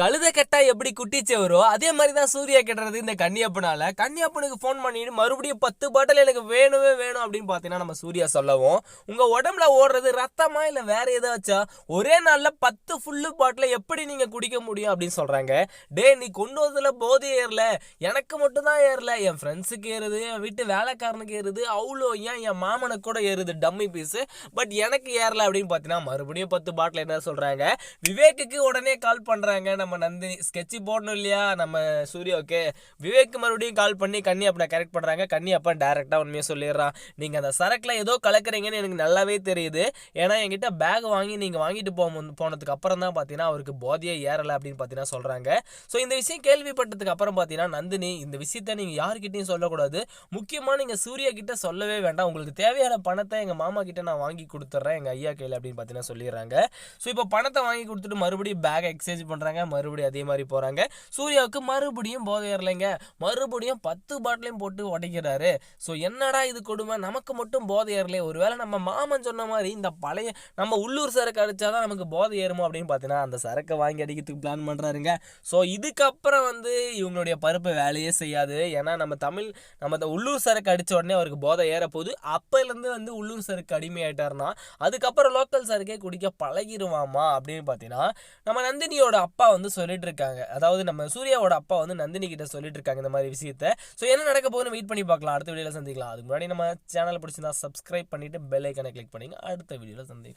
கழுத கெட்டா எப்படி குட்டிச்சு வரும் அதே மாதிரி தான் சூர்யா கெட்டுறது இந்த கன்னியப்பனால. கன்னியப்பனுக்கு ஃபோன் பண்ணிட்டு மறுபடியும் 10 பாட்டில் எனக்கு வேணுமே வேணும் அப்படின்னு பார்த்தீங்கன்னா நம்ம சூர்யா சொல்லவும், உங்கள் உடம்புல ஓடுறது ரத்தமா இல்லை வேற ஏதாச்சா, ஒரே நாளில் 10 ஃபுல்லு பாட்டில் எப்படி நீங்கள் குடிக்க முடியும் அப்படின்னு சொல்கிறாங்க. டே நீ கொண்டு வந்ததில் போதை ஏறல, எனக்கு மட்டும் தான் ஏறல, என் ஃப்ரெண்ட்ஸுக்கு ஏறுது, என் வீட்டு வேலைக்காரனுக்கு ஏறுது, அவ்வளோ ஏன் என் மாமனுக்கு கூட ஏறுது டம்மி பீஸு, பட் எனக்கு ஏறல அப்படின்னு பார்த்தீங்கன்னா மறுபடியும் 10 பாட்டில் என்ன சொல்கிறாங்க. விவேக்குக்கு உடனே கால் பண்ணுறாங்க நம்ம நந்தினி. ஸ்கெட்சி போடணும் இல்லையா நம்ம சூர்யாவுக்கு. விவேக் மறுபடியும் கால் பண்ணி கன்னியப்பனை கரெக்ட் பண்ணுறாங்க. கன்னியப்பன் டேரெக்டாக உண்மையாக சொல்லிடுறான். நீங்கள் அந்த சரக்கில் ஏதோ கலக்குறீங்கன்னு எனக்கு நல்லாவே தெரியுது. ஏன்னா என்கிட்ட பேக் வாங்கி நீங்கள் வாங்கிட்டு போனதுக்கு அப்புறம் தான் பார்த்தீங்கன்னா அவருக்கு போதையே ஏறலை அப்படின்னு பார்த்தீங்கன்னா சொல்கிறாங்க. ஸோ இந்த விஷயம் கேள்விப்பட்டதுக்கு அப்புறம் பார்த்தீங்கன்னா நந்தினி, இந்த விஷயத்த நீங்கள் யார்கிட்டையும் சொல்லக்கூடாது, முக்கியமாக நீங்கள் சூர்யா கிட்ட சொல்லவே வேண்டாம், உங்களுக்கு தேவையான பணத்தை எங்கள் மாமா கிட்ட நான் வாங்கி கொடுத்துட்றேன் எங்கள் ஐயா கையில் அப்படின்னு பார்த்தீங்கன்னா சொல்லிடுறாங்க. ஸோ இப்போ பணத்தை வாங்கி கொடுத்துட்டு மறுபடியும் பேக்கை எக்ஸ்சேஞ்ச் பண்ணுறாங்க. மறுபடியும் அதே மாதிரி போகிறாங்க. சூர்யாவுக்கு மறுபடியும் போதை ஏறலைங்க. மறுபடியும் 10 பாட்டிலையும் போட்டு உடைக்கிறாரு. ஸோ என்னடா இது கொடுமை, நமக்கு மட்டும் போதை ஏறலை, ஒருவேளை நம்ம மாமன் சொன்ன மாதிரி இந்த பழைய நம்ம உள்ளூர் சரக்கு அடித்தாதான் நமக்கு போதை ஏறுமோ அப்படின்னு பார்த்தீங்கன்னா அந்த சரக்கை வாங்கி அடிக்கிறதுக்கு பிளான் பண்ணுறாருங்க. ஸோ இதுக்கப்புறம் இவங்களுடைய பருப்பு வேலையே செய்யாது. ஏன்னா நம்ம உள்ளூர் சரக்கு அடித்த உடனே அவருக்கு போதை ஏற போகுது. அப்போலேருந்து உள்ளூர் சரக்கு அடிமையாயிட்டாருன்னா அதுக்கப்புறம் லோக்கல் சரக்கே குடிக்க பழகிடுவாமா அப்படின்னு பார்த்தீங்கன்னா நம்ம நந்தினியோட அப்பா சொல்லிட்டு இருக்காங்க. அதாவது நம்ம சூர்யாவோட அப்பா நந்தினி கிட்ட சொல்லிட்டு இருக்காங்க இந்த மாதிரி விஷயத்த. ஸோ என்ன நடக்க போகுதுன்னு வெயிட் பண்ணி பார்க்கலாம். அடுத்த வீடியோவில் சந்திக்கலாம். அதுக்கு முன்னாடி நம்ம சேனலை பிடிச்சிருந்தா சப்ஸ்கிரைப் பண்ணிட்டு பெல் ஐக்கனை கிளிக் பண்ணிங்க. அடுத்த வீடியோவில் சந்திக்கலாம்.